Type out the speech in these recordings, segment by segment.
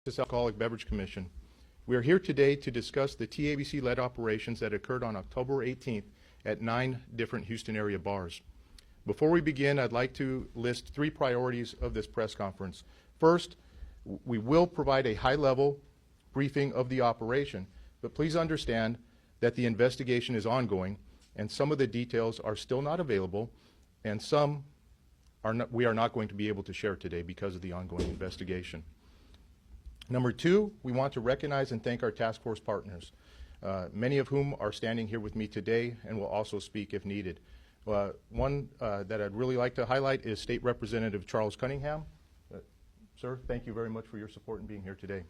Texas Alcoholic Beverage Commission. We are here today to discuss the TABC-led operations that occurred on October 18th at 9 different Houston area bars. Before we begin, I'd like to list 3 priorities of this press conference. First, we will provide a high-level briefing of the operation, but please understand that the investigation is ongoing and some of the details are still not available and some we are not going to be able to share today because of the ongoing investigation. Number 2, we want to recognize and thank our task force partners, many of whom are standing here with me today and will also speak if needed. One that I'd really like to highlight is State Representative Charles Cunningham. Sir, thank you very much for your support in being here today.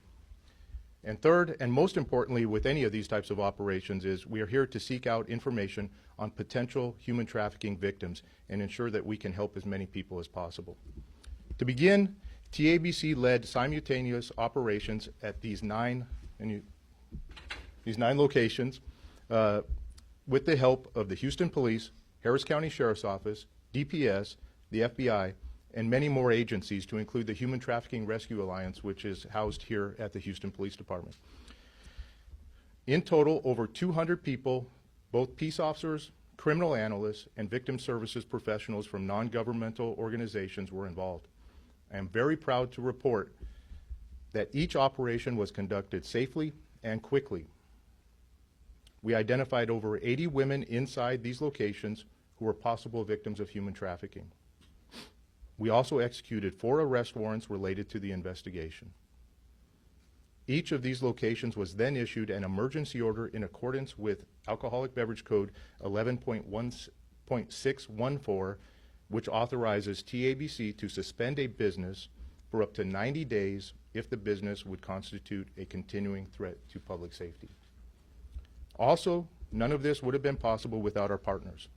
And third, and most importantly with any of these types of operations, is we are here to seek out information on potential human trafficking victims and ensure that we can help as many people as possible. To begin, TABC led simultaneous operations at these 9 locations with the help of the Houston Police, Harris County Sheriff's Office, DPS, the FBI, and many more agencies, to include the Human Trafficking Rescue Alliance, which is housed here at the Houston Police Department. In total, over 200 people, both peace officers, criminal analysts, and victim services professionals from non-governmental organizations were involved. I am very proud to report that each operation was conducted safely and quickly. We identified over 80 women inside these locations who were possible victims of human trafficking. We also executed 4 arrest warrants related to the investigation. Each of these locations was then issued an emergency order in accordance with Alcoholic Beverage Code 11.614, which authorizes TABC to suspend a business for up to 90 days if the business would constitute a continuing threat to public safety. Also, none of this would have been possible without our partners.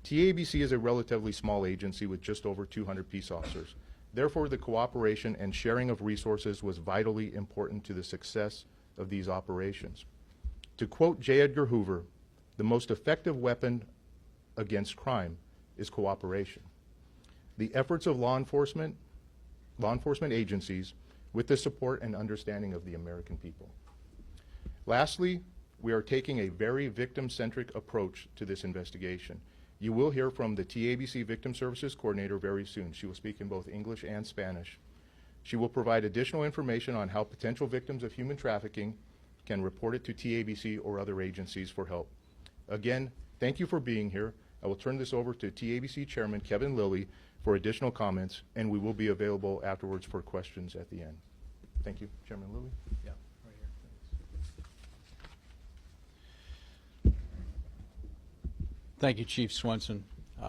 TABC is a relatively small agency with just over 200 peace officers. Therefore, the cooperation and sharing of resources was vitally important to the success of these operations. To quote J. Edgar Hoover, the most effective weapon against crime is cooperation. The efforts of law enforcement agencies with the support and understanding of the American people. Lastly, we are taking a very victim-centric approach to this investigation. You will hear from the TABC Victim Services Coordinator very soon. She will speak in both English and Spanish. She will provide additional information on how potential victims of human trafficking can report it to TABC or other agencies for help. Again, thank you for being here. I will turn this over to TABC Chairman Kevin Lilly for additional comments, and we will be available afterwards for questions at the end. Thank you, Chairman Lilly. Yeah. Thank you, Chief Swenson.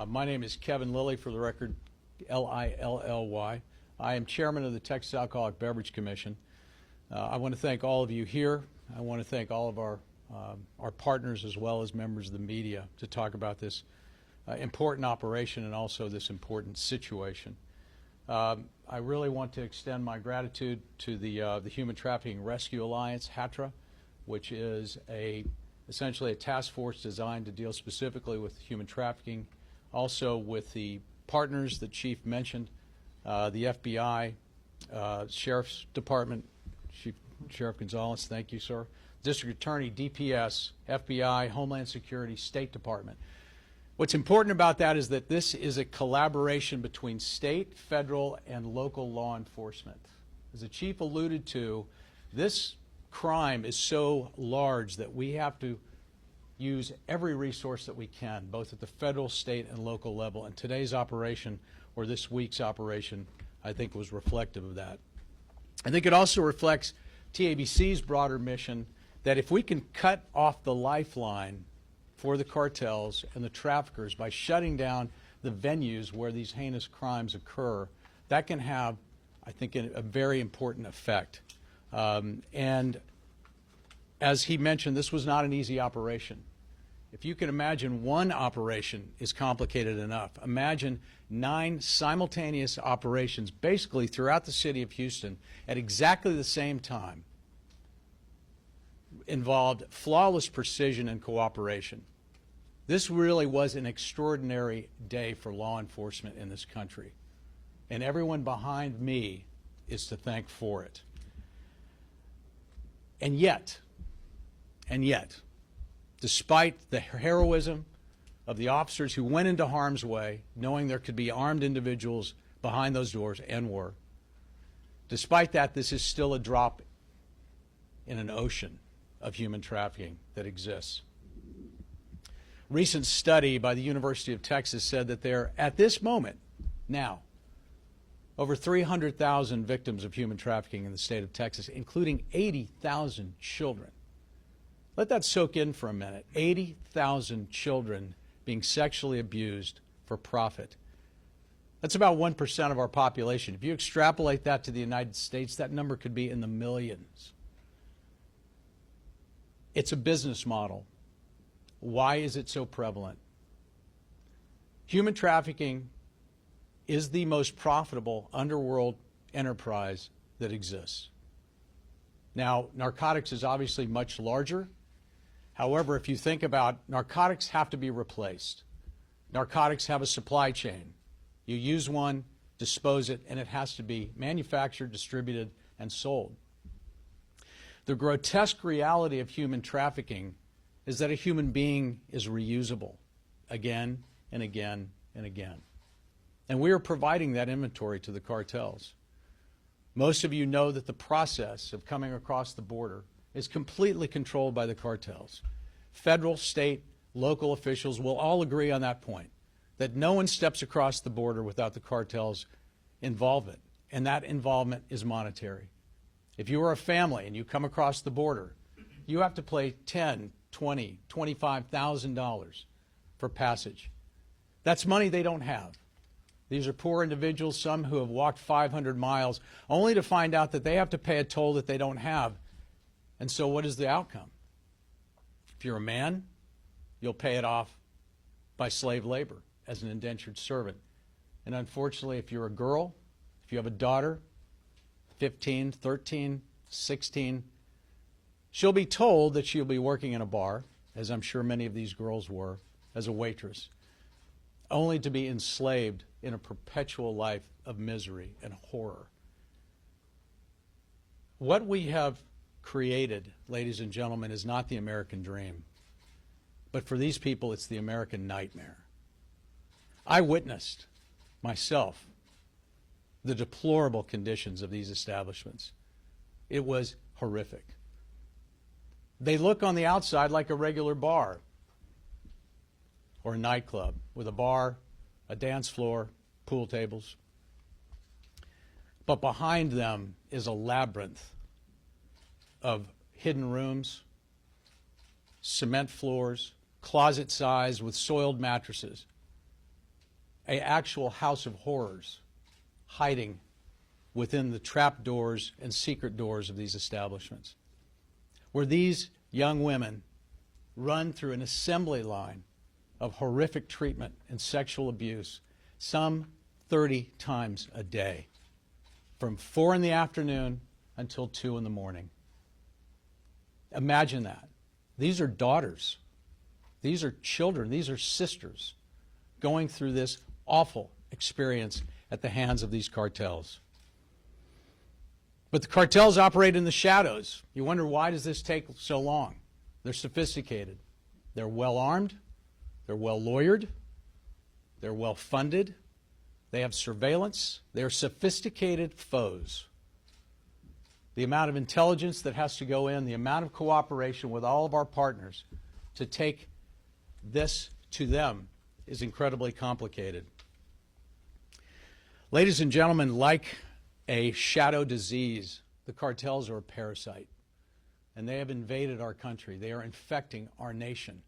My name is Kevin Lilly, for the record, L-I-L-L-Y. I am chairman of the Texas Alcoholic Beverage Commission. I want to thank all of you here. I want to thank all of our partners as well as members of the media to talk about this important operation and also this important situation. I really want to extend my gratitude to the Human Trafficking Rescue Alliance, HATRA, which is essentially a task force designed to deal specifically with human trafficking, also with the partners that Chief mentioned, the FBI, Sheriff's Department, Sheriff Gonzalez, thank you, sir, District Attorney, DPS, FBI, Homeland Security, State Department. What's important about that is that this is a collaboration between state, federal, and local law enforcement. As the Chief alluded to, this crime is so large that we have to use every resource that we can, both at the federal, state, and local level. And today's operation, or this week's operation, I think was reflective of that. I think it also reflects TABC's broader mission that if we can cut off the lifeline for the cartels and the traffickers by shutting down the venues where these heinous crimes occur, that can have, I think, a very important effect. And as he mentioned, this was not an easy operation. If you can imagine one operation is complicated enough, imagine 9 simultaneous operations basically throughout the city of Houston at exactly the same time involved flawless precision and cooperation. This really was an extraordinary day for law enforcement in this country, and everyone behind me is to thank for it. And yet, despite the heroism of the officers who went into harm's way, knowing there could be armed individuals behind those doors, and were, despite that, this is still a drop in an ocean of human trafficking that exists. Recent study by the University of Texas said that there, at this moment, now, over 300,000 victims of human trafficking in the state of Texas, including 80,000 children. Let that soak in for a minute. 80,000 children being sexually abused for profit. That's about 1% of our population. If you extrapolate that to the United States, that number could be in the millions. It's a business model. Why is it so prevalent? Human trafficking is the most profitable underworld enterprise that exists. Now, narcotics is obviously much larger. However, if you think about narcotics have to be replaced. Narcotics have a supply chain. You use one, dispose it, and it has to be manufactured, distributed, and sold. The grotesque reality of human trafficking is that a human being is reusable again and again and again. And we are providing that inventory to the cartels. Most of you know that the process of coming across the border is completely controlled by the cartels. Federal, state, local officials will all agree on that point, that no one steps across the border without the cartel's involvement, and that involvement is monetary. If you are a family and you come across the border, you have to pay $10,000, $20,000, $25,000 for passage. That's money they don't have. These are poor individuals, some who have walked 500 miles, only to find out that they have to pay a toll that they don't have. And so what is the outcome? If you're a man, you'll pay it off by slave labor as an indentured servant. And unfortunately, if you're a girl, if you have a daughter, 15, 13, 16, she'll be told that she'll be working in a bar, as I'm sure many of these girls were, as a waitress, only to be enslaved in a perpetual life of misery and horror. What we have created, ladies and gentlemen, is not the American dream. But for these people, it's the American nightmare. I witnessed myself the deplorable conditions of these establishments. It was horrific. They look on the outside like a regular bar or a nightclub with a bar, a dance floor, pool tables. But behind them is a labyrinth of hidden rooms, cement floors, closet size with soiled mattresses, an actual house of horrors hiding within the trap doors and secret doors of these establishments, where these young women run through an assembly line of horrific treatment and sexual abuse, some 30 times a day, from 4 in the afternoon until 2 in the morning. Imagine that. These are daughters. These are children. These are sisters going through this awful experience at the hands of these cartels. But the cartels operate in the shadows. You wonder, why does this take so long? They're sophisticated. They're well armed. They're well lawyered. They're well funded. They have surveillance. They're sophisticated foes. The amount of intelligence that has to go in, the amount of cooperation with all of our partners to take this to them is incredibly complicated. Ladies and gentlemen, like a shadow disease, the cartels are a parasite, and they have invaded our country. They are infecting our nation.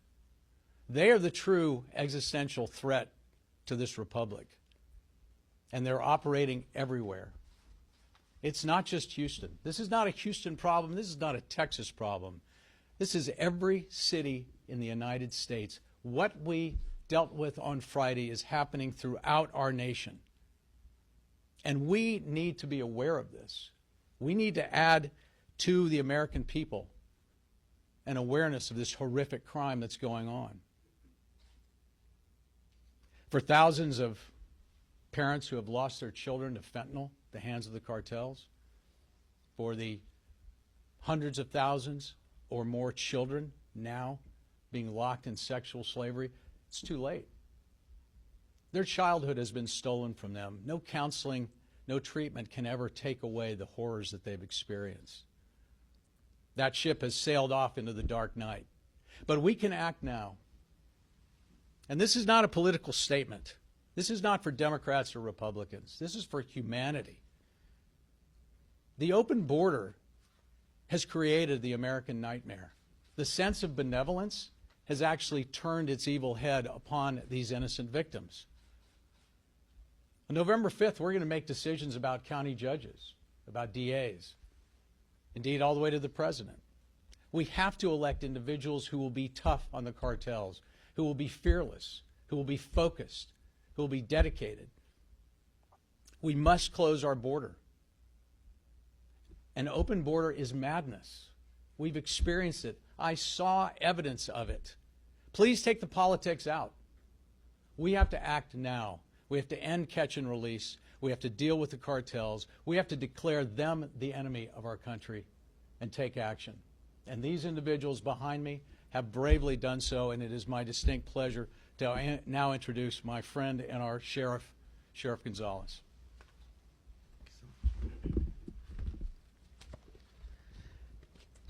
They are the true existential threat to this republic, and they're operating everywhere. It's not just Houston. This is not a Houston problem. This is not a Texas problem. This is every city in the United States. What we dealt with on Friday is happening throughout our nation. And we need to be aware of this. We need to add to the American people an awareness of this horrific crime that's going on. For thousands of parents who have lost their children to fentanyl, the hands of the cartels, for the hundreds of thousands or more children now being locked in sexual slavery, it's too late. Their childhood has been stolen from them. No counseling, no treatment can ever take away the horrors that they've experienced. That ship has sailed off into the dark night. But we can act now. And this is not a political statement. This is not for Democrats or Republicans. This is for humanity. The open border has created the American nightmare. The sense of benevolence has actually turned its evil head upon these innocent victims. On November 5th, we're going to make decisions about county judges, about DAs, indeed all the way to the president. We have to elect individuals who will be tough on the cartels, who will be fearless, who will be focused, who will be dedicated. We must close our border. An open border is madness. We've experienced it. I saw evidence of it. Please take the politics out. We have to act now. We have to end catch and release. We have to deal with the cartels. We have to declare them the enemy of our country and take action. And these individuals behind me have bravely done so, and it is my distinct pleasure to now introduce my friend and our sheriff, Sheriff Gonzalez.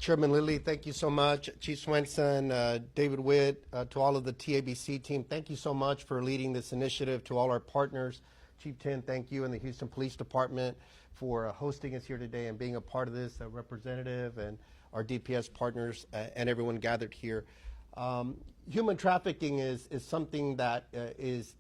Chairman Lilly, thank you so much. Chief Swenson, David Witt, to all of the TABC team, thank you so much for leading this initiative. To all our partners, Chief Tin, thank you, and the Houston Police Department for hosting us here today and being a part of this, representative and our DPS partners and everyone gathered here. Human trafficking is something that is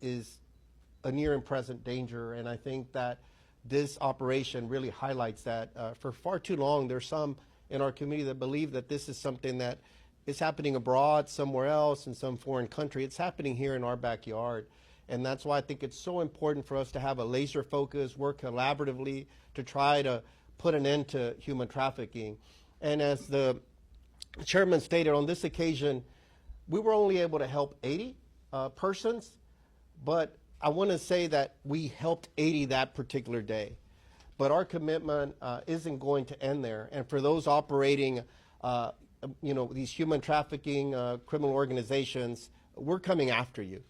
a near and present danger, and I think that this operation really highlights that. For far too long, there's some in our community that believe that this is something that is happening abroad, somewhere else, in some foreign country. It's happening here in our backyard. And that's why I think it's so important for us to have a laser focus, work collaboratively to try to put an end to human trafficking. And as the chairman stated, on this occasion, we were only able to help 80 persons, but I want to say that we helped 80 that particular day. But our commitment isn't going to end there. And for those operating, these human trafficking criminal organizations, we're coming after you.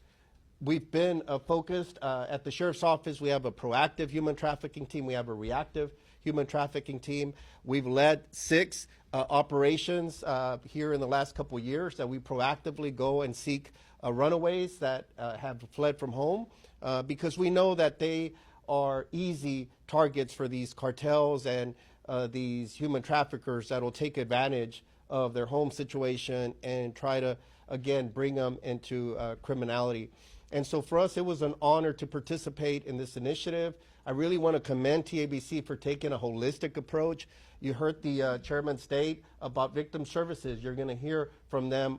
We've been focused at the sheriff's office. We have a proactive human trafficking team. We have a reactive human trafficking team. We've led 6 operations here in the last couple of years that we proactively go and seek runaways that have fled from home because we know that they are easy targets for these cartels and these human traffickers that will take advantage of their home situation and try to, again, bring them into criminality. And so for us, it was an honor to participate in this initiative. I really want to commend TABC for taking a holistic approach. You heard the chairman state about victim services. You're going to hear from them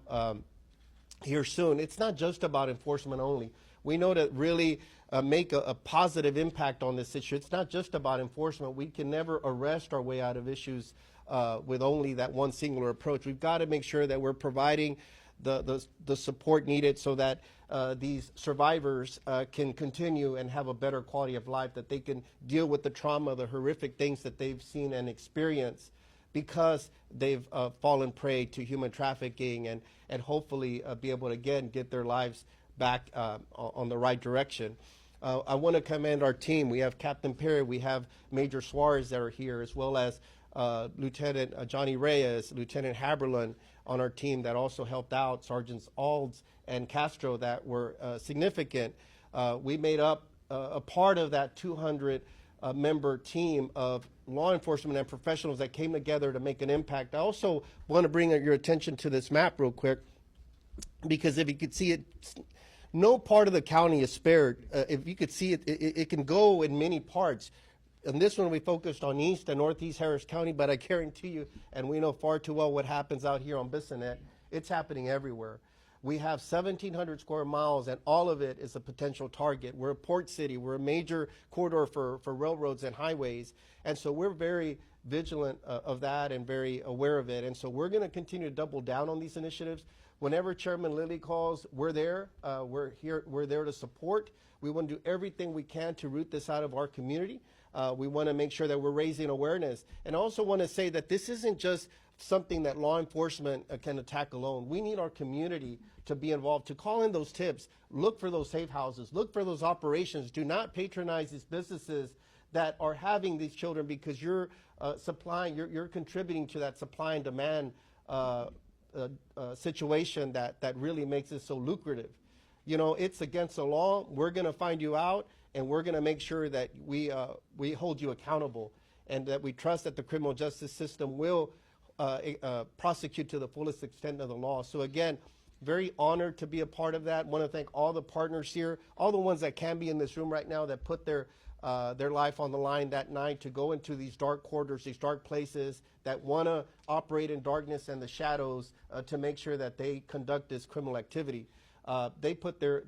here soon. It's not just about enforcement only. We know that really make a positive impact on this issue. It's not just about enforcement. We can never arrest our way out of issues with only that one singular approach. We've got to make sure that we're providing the support needed so that these survivors can continue and have a better quality of life, that they can deal with the trauma, the horrific things that they've seen and experienced because they've fallen prey to human trafficking and hopefully be able to, again, get their lives back on the right direction. I want to commend our team. We have Captain Perry, we have Major Suarez that are here, as well as Lieutenant Johnny Reyes, Lieutenant Haberlin on our team that also helped out, Sergeants Alds and Castro that were significant. We made up a part of that 200 member team of law enforcement and professionals that came together to make an impact. I also want to bring your attention to this map real quick, because if you could see it, no part of the county is spared. If you could see it, it can go in many parts. And this one we focused on East and Northeast Harris County, but I guarantee you, and we know far too well what happens out here on Bissonnet, it's happening everywhere. We have 1,700 square miles, and all of it is a potential target. We're a port city. We're a major corridor for railroads and highways. And so we're very vigilant of that and very aware of it. And so we're going to continue to double down on these initiatives. Whenever Chairman Lilly calls, we're there. We're here. We're there to support. We want to do everything we can to root this out of our community. We want to make sure that we're raising awareness. And I also want to say that this isn't just something that law enforcement can attack alone. We need our community to be involved, to call in those tips, look for those safe houses, look for those operations. Do not patronize these businesses that are having these children, because you're supplying, you're contributing to that supply and demand situation that really makes it so lucrative. You know, it's against the law. We're going to find you out, and we're going to make sure that we hold you accountable, and that we trust that the criminal justice system will prosecute to the fullest extent of the law. So again, very honored to be a part of that. Want to thank all the partners here, all the ones that can be in this room right now that put their life on the line that night to go into these dark quarters, these dark places, that want to operate in darkness and the shadows to make sure that they conduct this criminal activity. They put their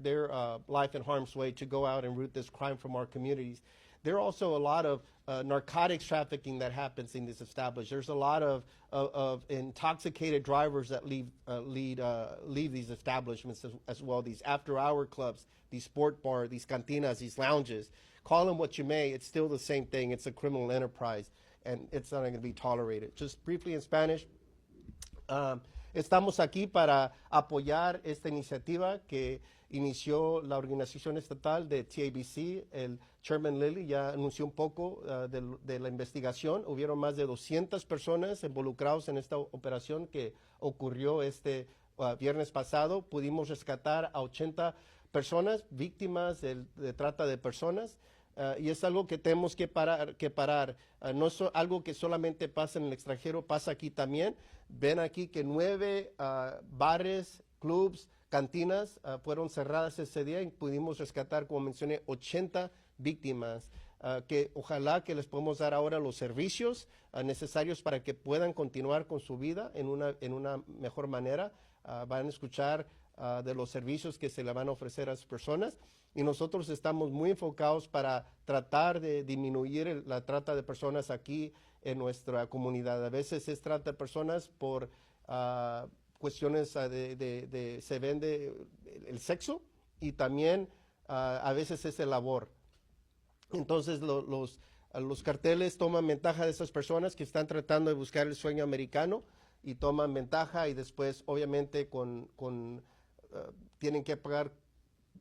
life in harm's way to go out and root this crime from our communities. There are also a lot of narcotics trafficking that happens in this establishment. There's a lot of intoxicated drivers that leave these establishments as well. These after-hour clubs, these sport bars, these cantinas, these lounges. Call them what you may, it's still the same thing. It's a criminal enterprise, and it's not going to be tolerated. Just briefly in Spanish. Estamos aquí para apoyar esta iniciativa que inició la organización estatal de TABC. El Chairman Lilly ya anunció un poco de la investigación. Hubieron más de 200 personas involucradas en esta operación que ocurrió este viernes pasado. Pudimos rescatar a 80 personas víctimas de trata de personas. Y es algo que tenemos que parar. No es algo que solamente pasa en el extranjero, pasa aquí también. Ven aquí que 9 bares, clubs, cantinas fueron cerradas ese día y pudimos rescatar, como mencioné, 80 víctimas. Que ojalá que les podamos dar ahora los servicios necesarios para que puedan continuar con su vida en una mejor manera. Van a escuchar de los servicios que se le van a ofrecer a las personas, y nosotros estamos muy enfocados para tratar de disminuir la trata de personas aquí en nuestra comunidad. A veces es trata de personas por cuestiones se vende el sexo, y también a veces es el labor. Entonces los carteles toman ventaja de esas personas que están tratando de buscar el sueño americano, y toman ventaja, y después obviamente tienen que pagar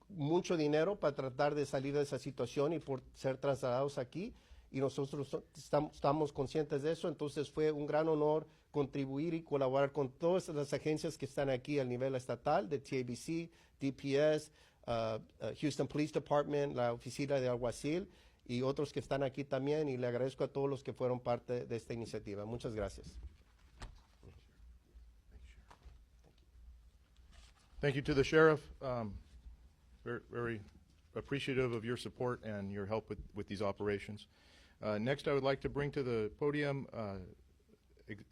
mucho dinero para tratar de salir de esa situación y por ser trasladados aquí, y nosotros estamos conscientes de eso. Entonces fue un gran honor contribuir y colaborar con todas las agencias que están aquí al nivel estatal, de TABC, DPS, Houston Police Department, la oficina de alguacil, y otros que están aquí también, y le agradezco a todos los que fueron parte de esta iniciativa. Muchas gracias. Thank you to the sheriff. Very, very appreciative of your support and your help with these operations. Next, I would like to bring to the podium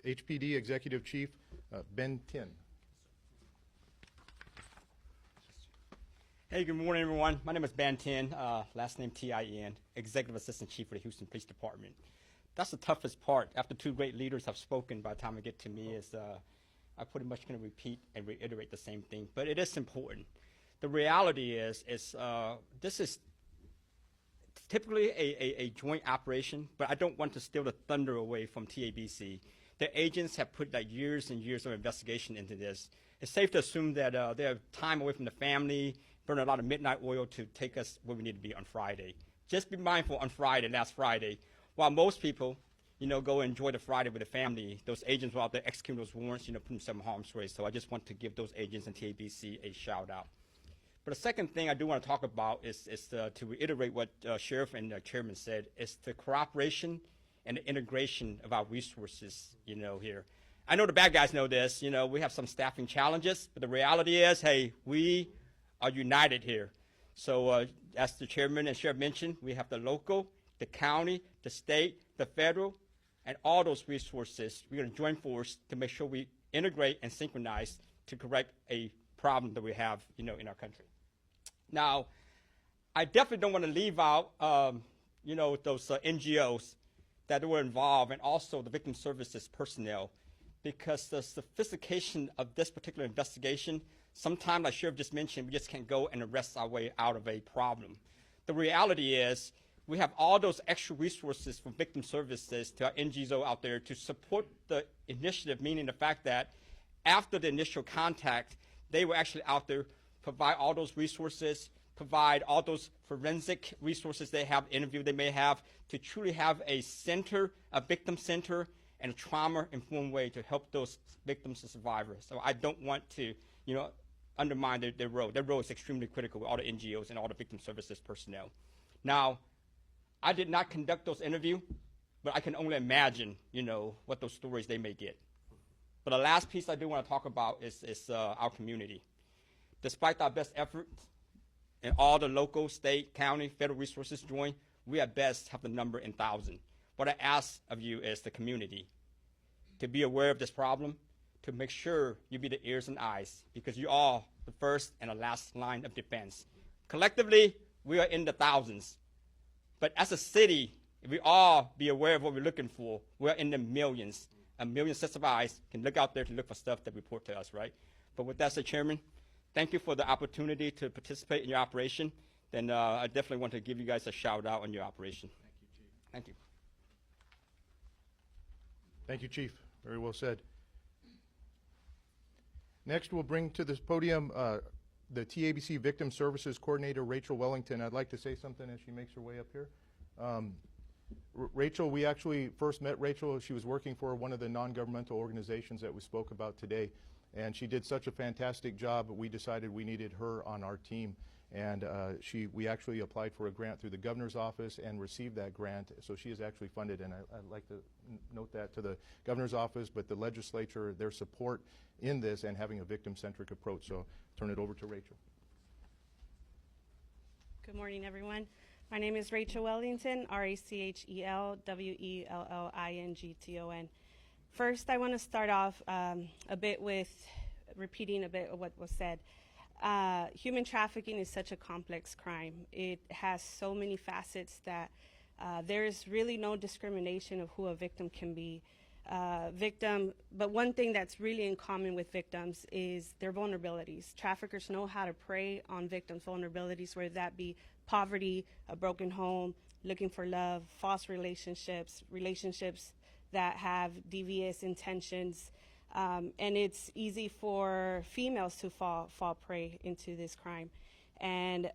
HPD Executive Chief Ben Tin. Hey, good morning, everyone. My name is Ben Tin, last name T-I-N, Executive Assistant Chief for the Houston Police Department. That's the toughest part. After two great leaders have spoken, by the time I get to me, is I pretty much going to repeat and reiterate the same thing, but it is important. The reality is this is typically a joint operation, but I don't want to steal the thunder away from TABC. The agents have put like years and years of investigation into this. It's safe to assume that they have time away from the family, burn a lot of midnight oil to take us where we need to be on Friday. Just be mindful on Friday, last Friday, while most people, go enjoy the Friday with the family, those agents were out there executing those warrants, putting themselves in harm's way. So I just want to give those agents and TABC a shout out. But the second thing I do want to talk about is to reiterate what Sheriff and Chairman said, is the cooperation and the integration of our resources, here. I know the bad guys know this, we have some staffing challenges, but the reality is, hey, we are united here. So as the Chairman and Sheriff mentioned, we have the local, the county, the state, the federal, and all those resources. We're going to join force to make sure we integrate and synchronize to correct a problem that we have, in our country. Now, I definitely don't want to leave out, those NGOs that were involved, and also the victim services personnel, because the sophistication of this particular investigation, sometimes, like Sheriff just mentioned, we just can't go and arrest our way out of a problem. The reality is we have all those extra resources from victim services to our NGOs out there to support the initiative, meaning the fact that after the initial contact, they were actually out there, provide all those resources, provide all those forensic resources they have, interview they may have, to truly have a center, a victim center, and a trauma-informed way to help those victims and survivors. So I don't want to, undermine their role. Their role is extremely critical with all the NGOs and all the victim services personnel. Now, I did not conduct those interviews, but I can only imagine, what those stories they may get. But the last piece I do want to talk about is our community. Despite our best efforts, and all the local, state, county, federal resources join, we at best have the number in thousands. What I ask of you is the community to be aware of this problem, to make sure you be the ears and eyes, because you are the first and the last line of defense. Collectively, we are in the thousands. But as a city, if we all be aware of what we're looking for, we're in the millions. A million sets of eyes can look out there to look for stuff that report to us, right? But with that said, Chairman, thank you for the opportunity to participate in your operation. Then I definitely want to give you guys a shout out on your operation. Thank you, Chief. Thank you. Thank you, Chief. Very well said. Next, we'll bring to this podium the TABC Victim Services Coordinator, Rachel Wellington. I'd like to say something as she makes her way up here. Rachel, we actually first met Rachel. She was working for one of the non-governmental organizations that we spoke about today, and she did such a fantastic job, we decided we needed her on our team. And we actually applied for a grant through the governor's office and received that grant. So she is actually funded, and I'd like to note that to the governor's office, but the legislature, their support in this and having a victim-centric approach. So turn it over to Rachel. Good morning, everyone. My name is Rachel Wellington, RACHEL-WELLINGTON. First, I want to start off a bit with repeating a bit of what was said. Human trafficking is such a complex crime. It has so many facets that there is really no discrimination of who a victim can be. But one thing that's really in common with victims is their vulnerabilities. Traffickers know how to prey on victims' vulnerabilities, whether that be poverty, a broken home, looking for love, false relationships, relationships that have devious intentions. And it's easy for females to fall prey into this crime. And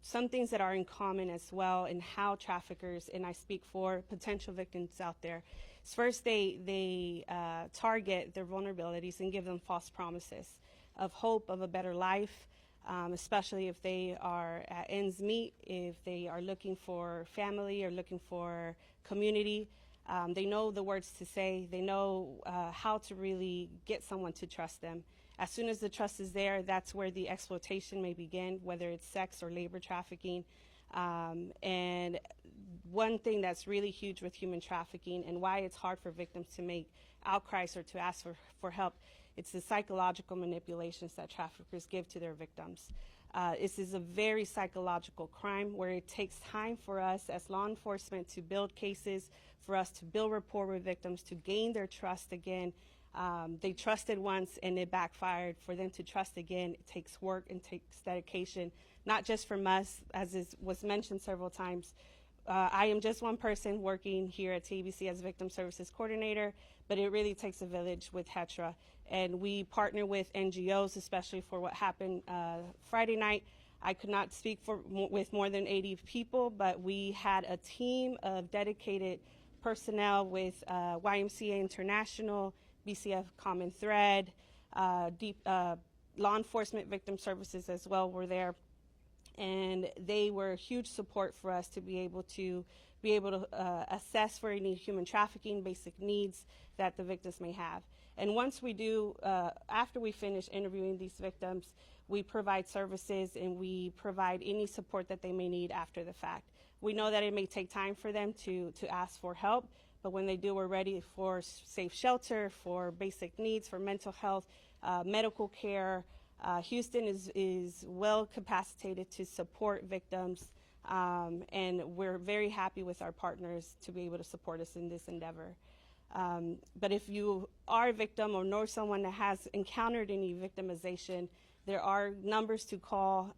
some things that are in common as well in how traffickers, and I speak for potential victims out there, is first they target their vulnerabilities and give them false promises of hope of a better life, especially if they are at ends meet, if they are looking for family or looking for community. They know the words to say. They know how to really get someone to trust them. As soon as the trust is there, that's where the exploitation may begin, whether it's sex or labor trafficking. And one thing that's really huge with human trafficking and why it's hard for victims to make outcries or to ask for help, it's the psychological manipulations that traffickers give to their victims. This is a very psychological crime where it takes time for us as law enforcement to build cases, for us to build rapport with victims, to gain their trust again. They trusted once and it backfired. For them to trust again, it takes work and takes dedication, not just from us, as was mentioned several times. I am just one person working here at TABC as Victim Services Coordinator, but it really takes a village with HETRA. And we partner with NGOs, especially for what happened Friday night. I could not speak with more than 80 people, but we had a team of dedicated personnel with YMCA International, BCF Common Thread, law enforcement victim services as well were there. And they were huge support for us to be able to assess for any human trafficking basic needs that the victims may have. And once we do, after we finish interviewing these victims, we provide services and we provide any support that they may need after the fact. We know that it may take time for them to ask for help, but when they do, we're ready for safe shelter, for basic needs, for mental health, medical care. Houston is well capacitated to support victims, and we're very happy with our partners to be able to support us in this endeavor. But if you are a victim or know someone that has encountered any victimization, there are numbers to call,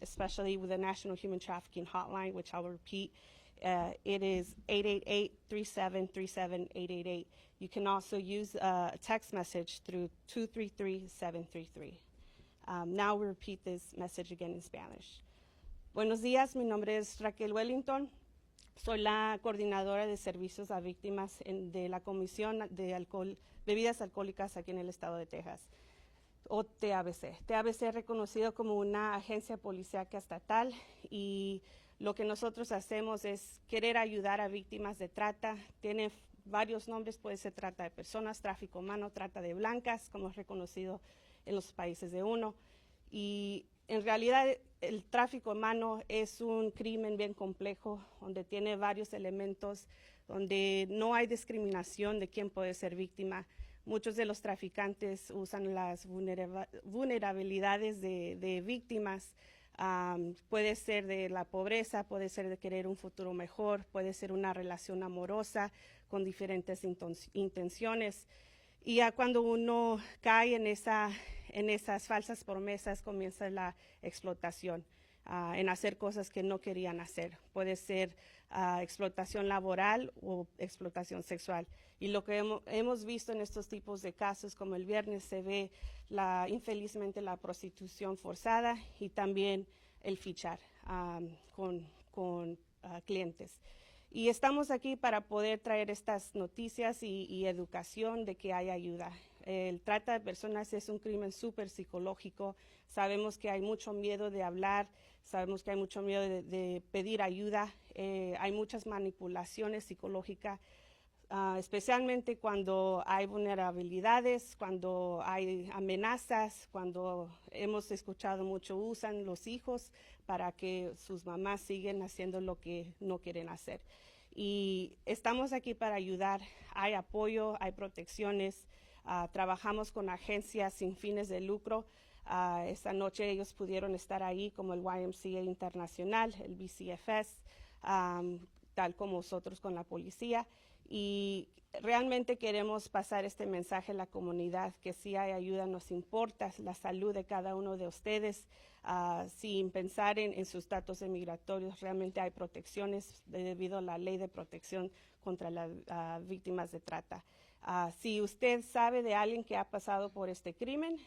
especially with the National Human Trafficking Hotline, which I'll repeat. It is 888-3737-888. You can also use a text message through 233-733. Now we repeat this message again in Spanish. Buenos días, mi nombre es Raquel Wellington. Soy la coordinadora de servicios a víctimas de la Comisión de Bebidas Alcohólicas aquí en el estado de Texas, o TABC. TABC es reconocido como una agencia policíaca estatal y lo que nosotros hacemos es querer ayudar a víctimas de trata. Tiene varios nombres, puede ser trata de personas, tráfico humano, trata de blancas, como es reconocido en los países de uno. Y en realidad el tráfico humano es un crimen bien complejo, donde tiene varios elementos, donde no hay discriminación de quién puede ser víctima. Muchos de los traficantes usan las vulnerabilidades de víctimas. Puede ser de la pobreza, puede ser de querer un futuro mejor, puede ser una relación amorosa con diferentes intenciones. Y ya cuando uno cae en esas falsas promesas, comienza la explotación, en hacer cosas que no querían hacer. Puede ser explotación laboral o explotación sexual. Y lo que hemos visto en estos tipos de casos, como el viernes, se ve infelizmente la prostitución forzada y también el fichar con clientes. Y estamos aquí para poder traer estas noticias y educación de que hay ayuda. El trata de personas es un crimen súper psicológico. Sabemos que hay mucho miedo de hablar, sabemos que hay mucho miedo de pedir ayuda. Hay muchas manipulaciones psicológicas, especialmente cuando hay vulnerabilidades, cuando hay amenazas, cuando hemos escuchado mucho usan los hijos para que sus mamás sigan haciendo lo que no quieren hacer. Y estamos aquí para ayudar. Hay apoyo, hay protecciones. Trabajamos con agencias sin fines de lucro. Esta noche ellos pudieron estar ahí, como el YMCA Internacional, el BCFS, tal como nosotros con la policía. Y realmente queremos pasar este mensaje a la comunidad, que si hay ayuda, nos importa la salud de cada uno de ustedes, sin pensar en sus datos migratorios. Realmente hay protecciones debido a la ley de protección contra las víctimas de trata. Si usted sabe de alguien que ha pasado por este crimen,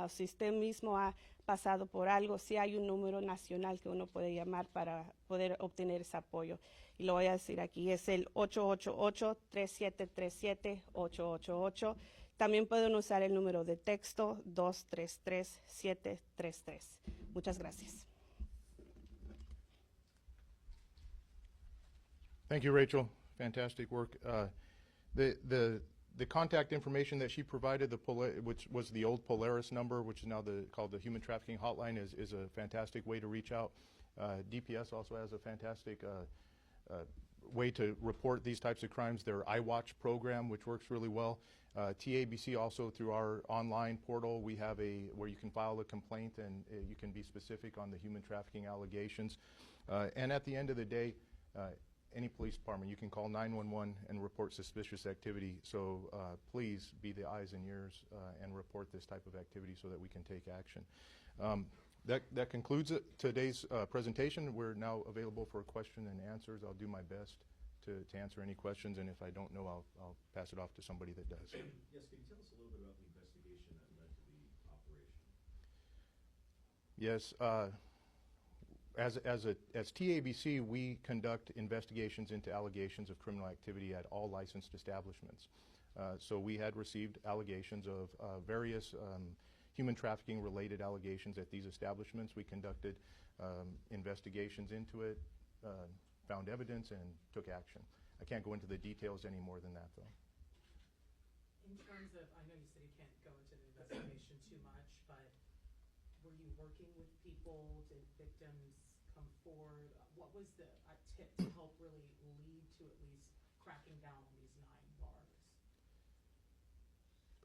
si usted mismo ha pasado por algo, sí hay un número nacional que uno puede llamar para poder obtener ese apoyo. Y lo voy a decir aquí, es el 888-3737-888. También pueden usar el número de texto 233-733. Muchas gracias. Thank you, Rachel. Fantastic work. The contact information that she provided, which was the old Polaris number, which is now called the Human Trafficking Hotline, is a fantastic way to reach out. DPS also has a fantastic way to report these types of crimes. Their iWatch program, which works really well. TABC also, through our online portal, we have where you can file a complaint and you can be specific on the human trafficking allegations. And at the end of the day, any police department, you can call 911 and report suspicious activity. So please be the eyes and ears and report this type of activity so that we can take action. That concludes today's presentation. We're now available for question and answers. I'll do my best to answer any questions, and if I don't know, I'll pass it off to somebody that does. Yes, can you tell us a little bit about the investigation that led to the operation? Yes, as TABC, we conduct investigations into allegations of criminal activity at all licensed establishments. So we had received allegations of various human trafficking related allegations at these establishments. We conducted investigations into it, found evidence, and took action. I can't go into the details any more than that, though. In terms of, I know you said you can't go into the investigation too much, but were you working with people? Did victims come forward? What was the tip to help really lead to at least cracking down on these 9 bars?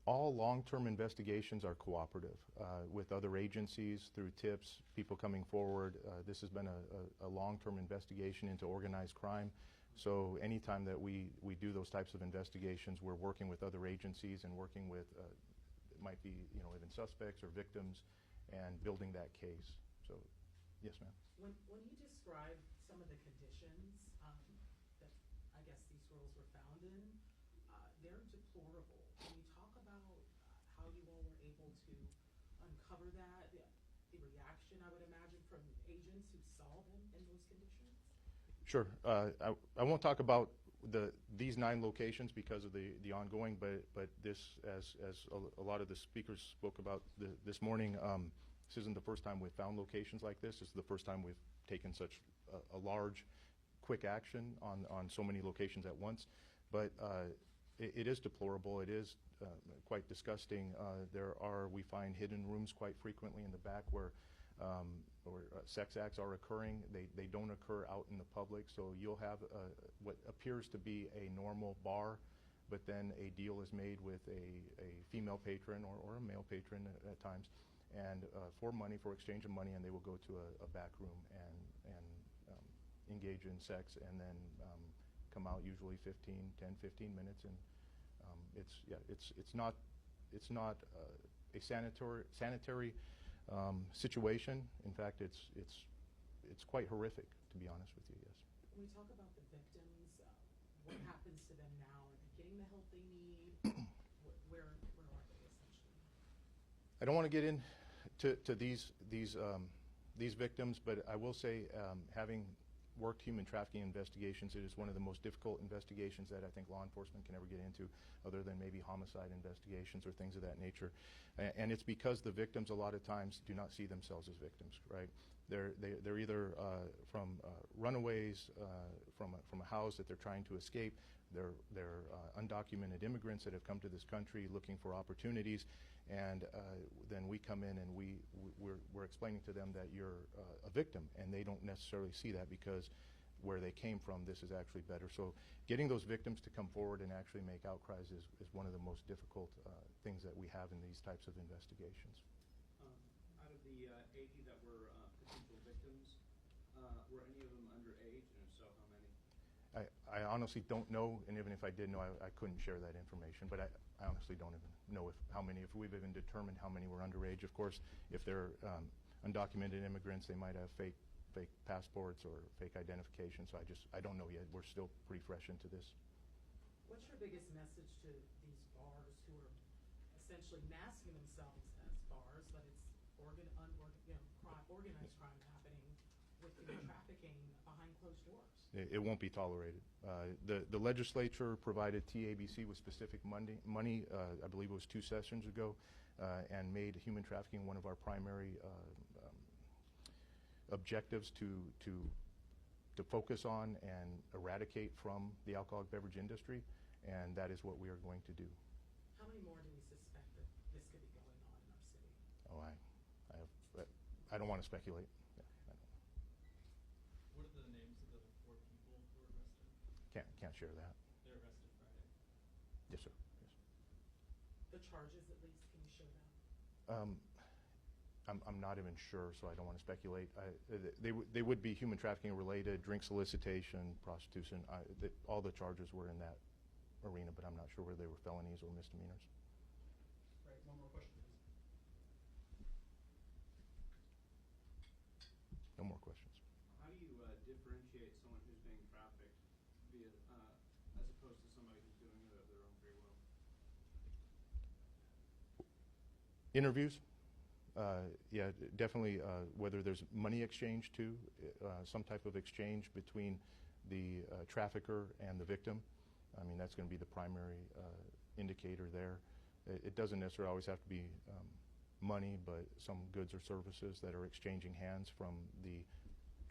All long-term investigations are cooperative with other agencies through tips, people coming forward. This has been a long-term investigation into organized crime. So anytime that we do those types of investigations, we're working with other agencies and working with, it might be, even suspects or victims, and building that case. So, yes, ma'am. When you describe some of the conditions, Condon, they're deplorable. Can you talk about how you all were able to uncover that, the reaction, I would imagine, from agents who saw them in those conditions? Sure. I won't talk about these 9 locations because of the ongoing, but this, as a lot of the speakers spoke about this morning, this isn't the first time we've found locations like this. This is the first time we've taken such a large, quick action on so many locations at once. But it is deplorable. It is quite disgusting. We find hidden rooms quite frequently in the back where sex acts are occurring. They don't occur out in the public, so you'll have what appears to be a normal bar, but then a deal is made with a female patron or a male patron at times, and for money, for exchange of money, and they will go to a back room and engage in sex, and then come out usually 10, 15 minutes, and it's not a sanitary situation. In fact, it's quite horrific, to be honest with you. Yes. When we talk about the victims, what happens to them now? Are they getting the help they need? Where are they essentially? I don't want to get into these victims, but I will say, having worked human trafficking investigations, it is one of the most difficult investigations that I think law enforcement can ever get into, other than maybe homicide investigations or things of that nature. And it's because the victims a lot of times do not see themselves as victims, right? They're either from runaways from a house that they're trying to escape. They're undocumented immigrants that have come to this country looking for opportunities, and then we come in and we're explaining to them that you're a victim, and they don't necessarily see that because where they came from, this is actually better. So getting those victims to come forward and actually make outcries is one of the most difficult things that we have in these types of investigations. Out of the 80 that were potential victims, were any of them underage, and if so, how many? I honestly don't know, and even if I did know, I couldn't share that information. But I honestly don't even know how many, if we've even determined how many were underage. Of course, if they're undocumented immigrants, they might have fake passports or fake identification. So I don't know yet. We're still pretty fresh into this. What's your biggest message to these bars who are essentially masking themselves as bars, but it's organized crime happening with human trafficking behind closed doors? It won't be tolerated. The legislature provided TABC with specific money, I believe it was 2 sessions ago, and made human trafficking one of our primary objectives to focus on and eradicate from the alcoholic beverage industry, and that is what we are going to do. How many more do we suspect that this could be going on in our city? Oh, I don't want to speculate. Yeah, I don't. What are the names of the 4 people who were arrested? Can't share that. They were arrested Friday. Yes, sir. Yes. The charges, at least, can you share that? I'm not even sure, so I don't want to speculate. They would be human trafficking related, drink solicitation, prostitution. All the charges were in that arena, but I'm not sure whether they were felonies or misdemeanors. Right, one more question, please. No more questions. How do you differentiate someone who's being trafficked as opposed to somebody who's doing it of their own free will? Interviews. Yeah, definitely, whether there's money exchange too, some type of exchange between the trafficker and the victim. I mean, that's going to be the primary indicator there. It doesn't necessarily always have to be money, but some goods or services that are exchanging hands from the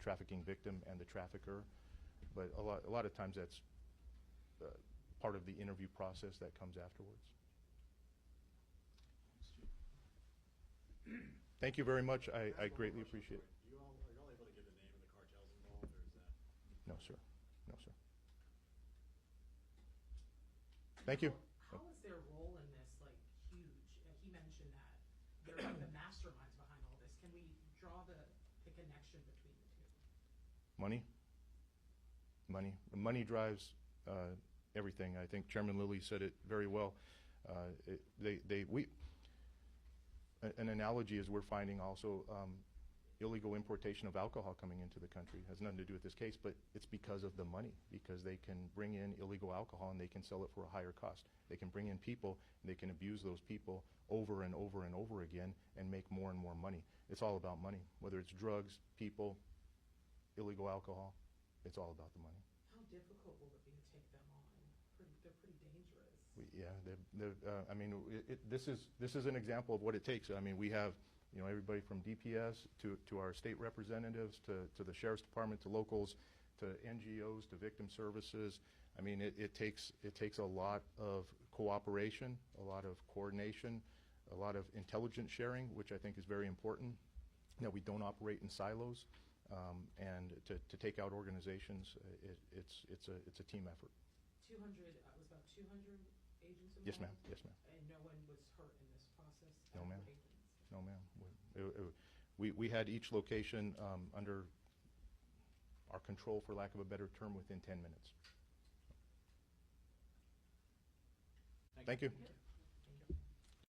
trafficking victim and the trafficker. But a lot of times that's part of the interview process that comes afterwards. Thank you very much. I greatly appreciate it. Are you all able to give the name of the cartels involved, or is that? No, sir. No, sir. Thank you. How is their role in this, like, huge? He mentioned that they're like the masterminds behind all this. Can we draw the connection between the two? Money. Money drives everything. I think Chairman Lilly said it very well. An analogy is we're finding also illegal importation of alcohol coming into the country. It has nothing to do with this case, but it's because of the money, because they can bring in illegal alcohol and they can sell it for a higher cost. They can bring in people and they can abuse those people over and over and over again and make more and more money. It's all about money, whether it's drugs, people, illegal alcohol, it's all about the money. How difficult will it be to take them on? They're pretty dangerous. Yeah, I mean, this is an example of what it takes. I mean, we have, you know, everybody from DPS to our state representatives to the sheriff's department to locals to NGOs to victim services. I mean, it takes a lot of cooperation, a lot of coordination, a lot of intelligence sharing, which I think is very important. That we don't operate in silos, and to take out organizations, it's a team effort. 200, it was about 200 agents involved? Yes, ma'am. Yes, ma'am. And no one was hurt in this process? No, ma'am. Agents? No, ma'am. We had each location under our control, for lack of a better term, within 10 minutes. Thank you.